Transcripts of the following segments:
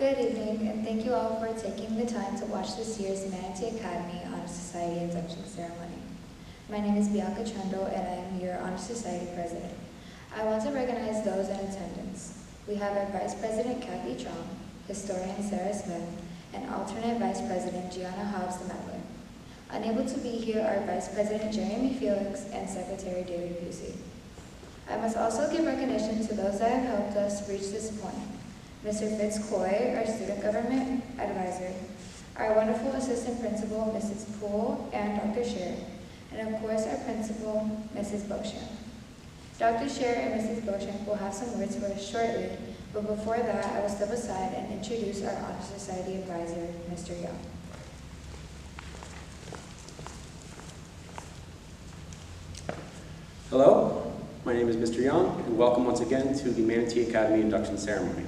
Good evening, and thank you all for taking the time to watch this year's Manatee Academy Honor Society induction ceremony. My name is Bianca Trundle, and I am your Honor Society President. I want to recognize those in attendance. We have our Vice President, Kathy Chong, Historian Sarah Smith, and Alternate Vice President, Gianna Hobbs the Medler. Unable to be here are Vice President Jeremy Felix and Secretary David Busey. I must also give recognition to those that have helped us reach this point. Mr. Fitz Coy, our Student Government Advisor, our wonderful Assistant Principal, Mrs. Poole, and Dr. Scher, and of course our Principal, Mrs. Beauchamp. Dr. Scher and Mrs. Beauchamp will have some words for us shortly, but before that, I will step aside and introduce our Honor Society Advisor, Mr. Young. Hello, my name is Mr. Young, and welcome once again to the Manatee Academy Induction Ceremony.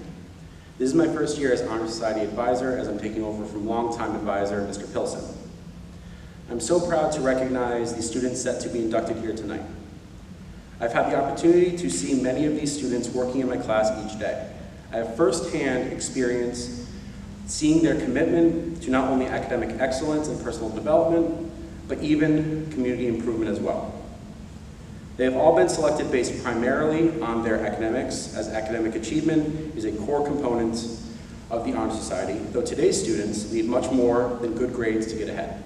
This is my first year as Honor Society Advisor, as I'm taking over from longtime advisor, Mr. Pilson. I'm so proud to recognize the students set to be inducted here tonight. I've had the opportunity to see many of these students working in my class each day. I have firsthand experience seeing their commitment to not only academic excellence and personal development, but even community improvement as well. They have all been selected based primarily on their academics, as academic achievement is a core component of the Honor Society, though today's students need much more than good grades to get ahead.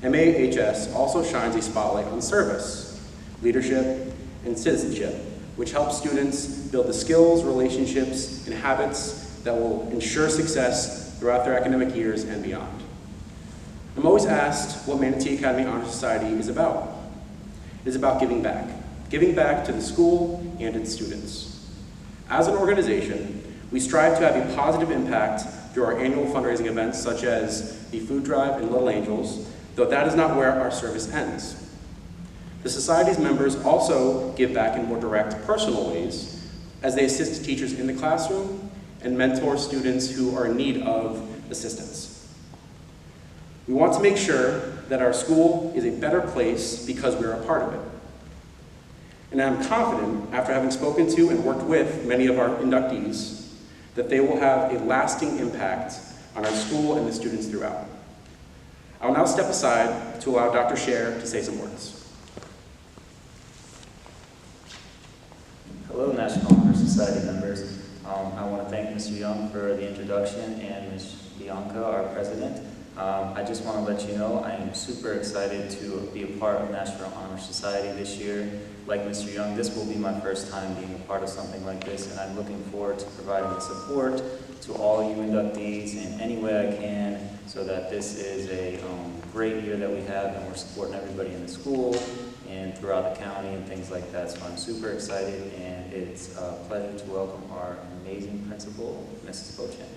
MAHS also shines a spotlight on service, leadership, and citizenship, which helps students build the skills, relationships, and habits that will ensure success throughout their academic years and beyond. I'm always asked what Manatee Academy Honor Society is about. It is about giving back to the school and its students. As an organization, we strive to have a positive impact through our annual fundraising events such as the food drive and Little Angels, though that is not where our service ends. The Society's members also give back in more direct, personal ways as they assist teachers in the classroom and mentor students who are in need of assistance. We want to make sure that our school is a better place because we're a part of it. And I'm confident, after having spoken to and worked with many of our inductees, that they will have a lasting impact on our school and the students throughout. I will now step aside to allow Dr. Scher to say some words. Hello, National Honor Society members. I want to thank Mr. Young for the introduction and Ms. Bianca, our president. I just want to let you know I am super excited to be a part of National Honor Society this year. Like Mr. Young, this will be my first time being a part of something like this, and I'm looking forward to providing the support to all you inductees in any way I can so that this is a great year that we have and we're supporting everybody in the school and throughout the county and things like that. So I'm super excited, and it's a pleasure to welcome our amazing principal, Mrs. Beauchamp.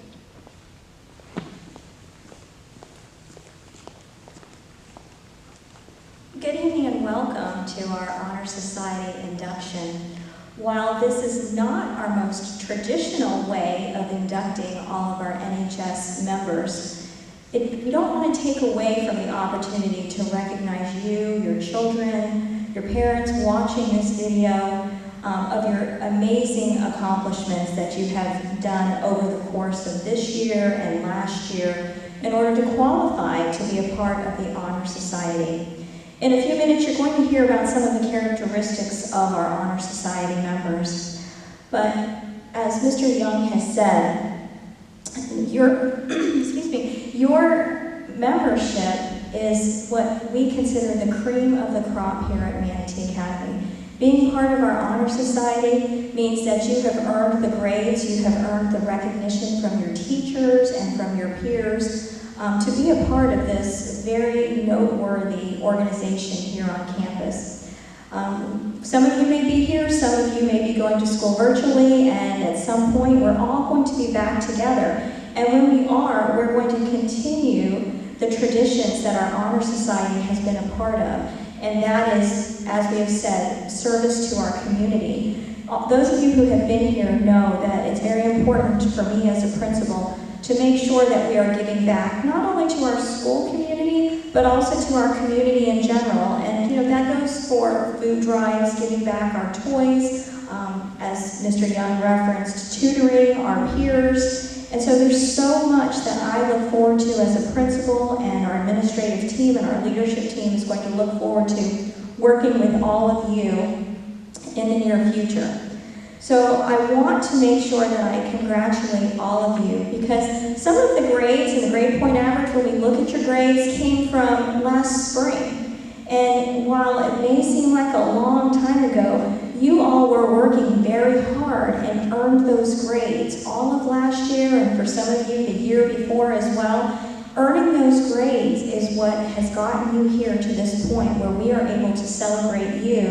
Good evening and welcome to our Honor Society induction. While this is not our most traditional way of inducting all of our NHS members, we don't want to take away from the opportunity to recognize you, your children, your parents watching this video of your amazing accomplishments that you have done over the course of this year and last year in order to qualify to be a part of the Honor Society. In a few minutes, you're going to hear about some of the characteristics of our Honor Society members. But as Mr. Young has said, your membership is what we consider the cream of the crop here at Manatee Academy. Being part of our Honor Society means that you have earned the grades, you have earned the recognition from your teachers and from your peers to be a part of this very noteworthy organization here on campus. Some of you may be here, some of you may be going to school virtually, and at some point we're all going to be back together. And when we are, we're going to continue the traditions that our Honor Society has been a part of, and that is, as we have said, service to our community. Those of you who have been here know that it's very important for me as a principal to make sure that we are giving back not only to our school community, but also to our community in general. And that goes for food drives, giving back our toys, as Mr. Young referenced, tutoring our peers, And so there's so much that I look forward to as a principal, and our administrative team and our leadership team is going to look forward to working with all of you in the near future. So I want to make sure that I congratulate all of you, because some of the grades and the grade point average, when we look at your grades, came from last spring. And while it may seem like a long time ago, you all were working very hard and earned those grades all of last year, and for some of you the year before as well. Earning those grades is what has gotten you here to this point where we are able to celebrate you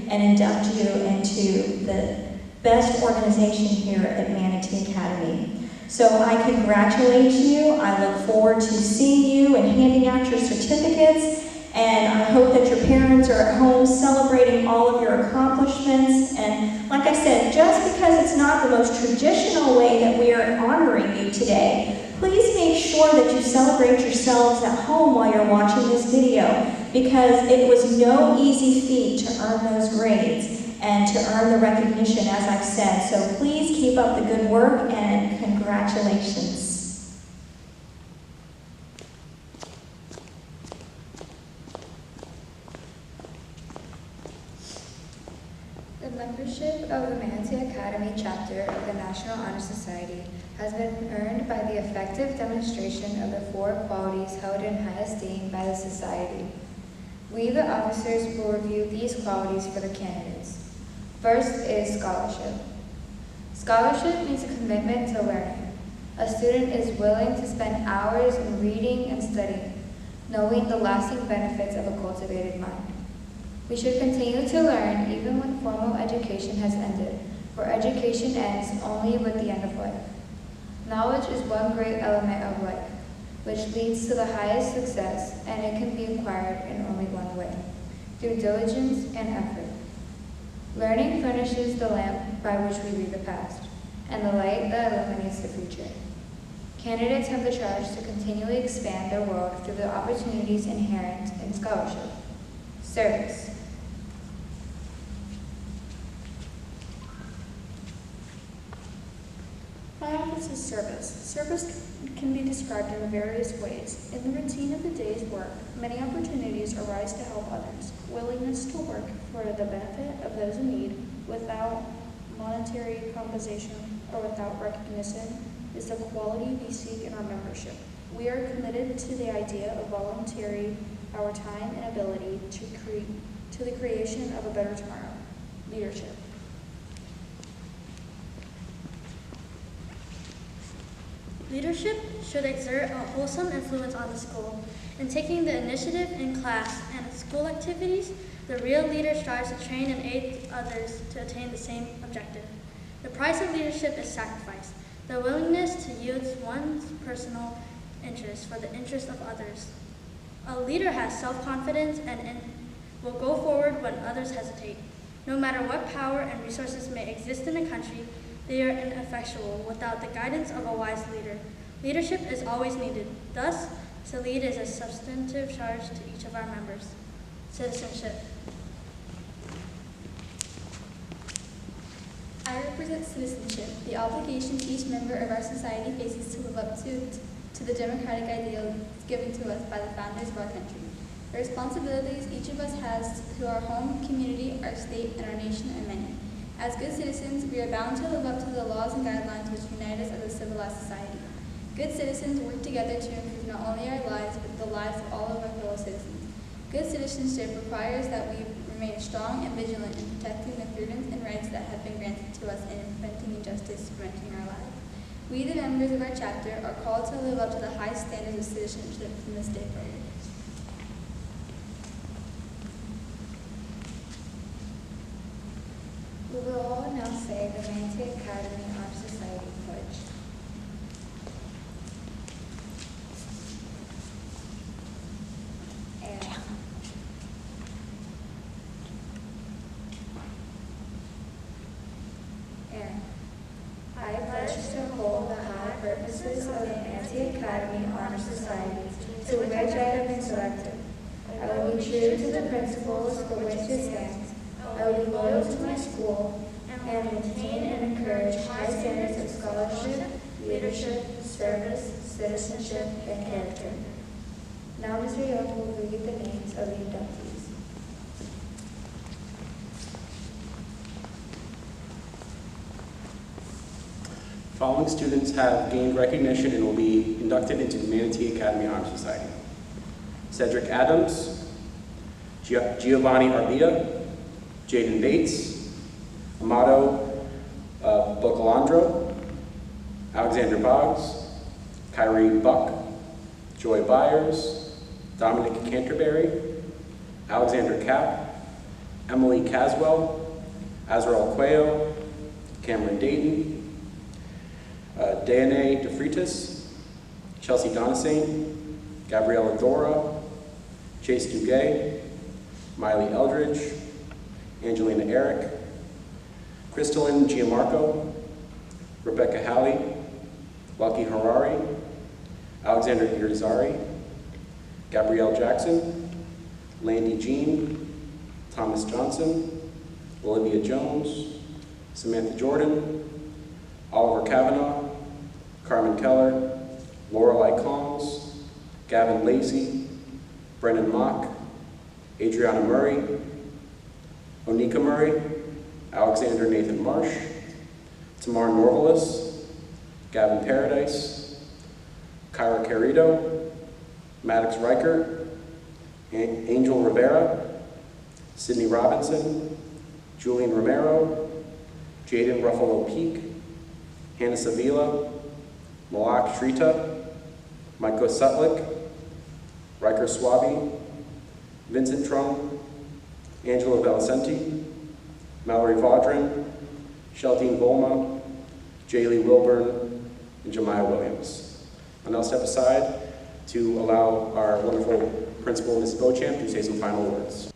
and induct you into the best organization here at Manatee Academy. So I congratulate you. I look forward to seeing you and handing out your certificates. And I hope that your parents are at home celebrating all of your accomplishments. And like I said, just because it's not the most traditional way that we are honoring you today, please make sure that you celebrate yourselves at home while you're watching this video, because it was no easy feat to earn those grades and to earn the recognition, as I've said. So please keep up the good work, and congratulations. The membership of the Manatee Academy chapter of the National Honor Society has been earned by the effective demonstration of the 4 qualities held in high esteem by the society. We, the officers, will review these qualities for the candidates. First is scholarship. Scholarship means a commitment to learning. A student is willing to spend hours in reading and studying, knowing the lasting benefits of a cultivated mind. We should continue to learn even when formal education has ended, for education ends only with the end of life. Knowledge is one great element of life, which leads to the highest success, and it can be acquired in only one way, through diligence and effort. Learning furnishes the lamp by which we read the past, and the light that illuminates the future. Candidates have the charge to continually expand their world through the opportunities inherent in scholarship. Service. My office is service. Service can be described in various ways. In the routine of the day's work, many opportunities arise to help others. Willingness to work for the benefit of those in need without monetary compensation or without recognition is the quality we seek in our membership. We are committed to the idea of volunteering our time and ability to the creation of a better tomorrow. Leadership. Leadership should exert a wholesome influence on the school. In taking the initiative in class and school activities, the real leader strives to train and aid others to attain the same objective. The price of leadership is sacrifice, the willingness to yield one's personal interest for the interest of others. A leader has self-confidence and will go forward when others hesitate. No matter what power and resources may exist in a country, they are ineffectual without the guidance of a wise leader. Leadership is always needed. Thus, to lead is a substantive charge to each of our members. Citizenship. I represent citizenship, the obligation each member of our society faces to live up to the democratic ideals given to us by the founders of our country. The responsibilities each of us has to our home, community, our state, and our nation are many. As good citizens, we are bound to live up to the laws and guidelines which unite us as a civilized society. Good citizens work together to improve not only our lives, but the lives of all of our fellow citizens. Good citizenship requires that we remain strong and vigilant in protecting the freedoms and rights that have been granted to us and in preventing injustice from entering our lives. We, the members of our chapter, are called to live up to the high standards of citizenship from this day forward. We will all now say the Manatee Academy Honor Society Pledge. And I pledge to hold the high purposes of the Manatee Academy Honor Society, to which I have been selected. I will be true to the principles for which it stands. I will be loyal to my school and maintain and encourage high standards of scholarship, leadership, service, citizenship, and character. Now Mr. Young will read the names of the inductees. Following students have gained recognition and will be inducted into the Manatee Academy Honor Society: Cedric Adams, Giovanni Arbita, Jaden Bates, Amato Bocalandro, Alexander Boggs, Kyrie Buck, Joy Byers, Dominic Canterbury, Alexander Kapp, Emily Caswell, Azrael Cuello, Cameron Dayton, Dayane DeFreitas, Chelsea Donasane, Gabriella Dora, Chase Duguay, Miley Eldridge, Angelina Eric, Crystalline Gianmarco, Rebecca Halley, Lucky Harari, Alexander Irizarry, Gabrielle Jackson, Landy Jean, Thomas Johnson, Olivia Jones, Samantha Jordan, Oliver Kavanaugh, Carmen Keller, Lorelei Combs, Gavin Lacey, Brennan Mock, Adriana Murray, Onika Murray, Alexander Nathan Marsh, Tamar Norvalis, Gavin Paradise, Kyra Carrito, Maddox Riker, Angel Rivera, Sydney Robinson, Julian Romero, Jaden Ruffalo Peak, Hannah Sevilla, Malak Shrita, Michael Sutlick, Riker Swaby, Vincent Trum, Angela Valicenti, Mallory Vaudrin, Sheltine Volma, Jaylee Wilburn, and Jemiah Williams. I'll now step aside to allow our wonderful principal, Ms. Beauchamp, to say some final words.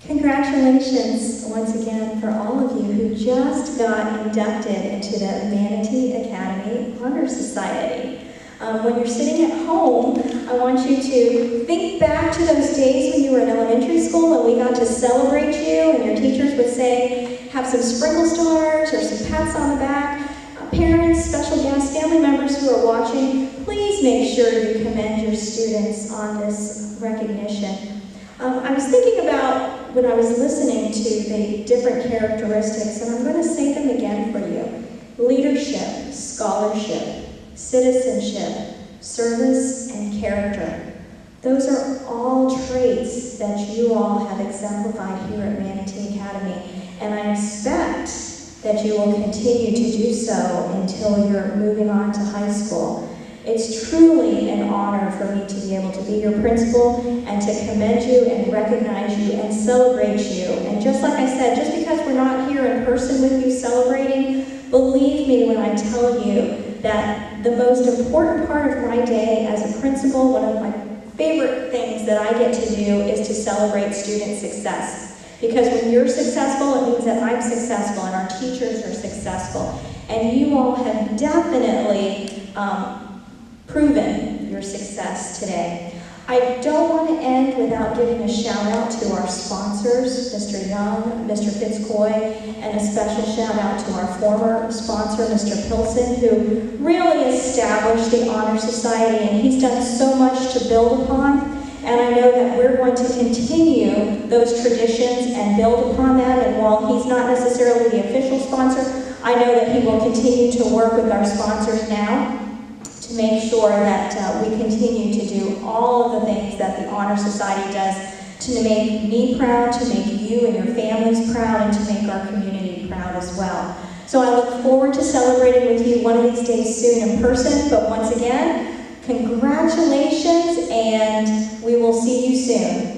Congratulations once again for all of you who just got inducted into the Manatee Academy Honor Society. When you're sitting at home, I want you to think back to those days when you were in elementary school and we got to celebrate you and your teachers would say, have some sprinkle stars or some pats on the back. Parents, special guests, family members who are watching, please make sure you commend your students on this recognition. I was thinking about when I was listening to the different characteristics, and I'm going to say them again for you. Leadership, scholarship, citizenship, service, and character. Those are all traits that you all have exemplified here at Manatee Academy, and I expect that you will continue to do so until you're moving on to high school. It's truly an honor for me to be able to be your principal and to commend you and recognize you and celebrate you. And just like I said, just because we're not here in person with you celebrating, believe me when I tell you that the most important part of my day as a principal, one of my favorite things that I get to do is to celebrate student success. Because when you're successful, it means that I'm successful and our teachers are successful. And you all have definitely proven your success today. I don't want to end without giving a shout out to our sponsors, Mr. Young, Mr. Fitzcoy, and a special shout out to our former sponsor, Mr. Pilson, who really established the Honor Society, and he's done so much to build upon. And I know that we're going to continue those traditions and build upon them. And while he's not necessarily the official sponsor, I know that he will continue to work with our sponsors now to make sure that we continue to do all of the things that the Honor Society does to make me proud, to make you and your families proud, and to make our community proud as well. So I look forward to celebrating with you one of these days soon in person. But once again, congratulations, and we will see you soon.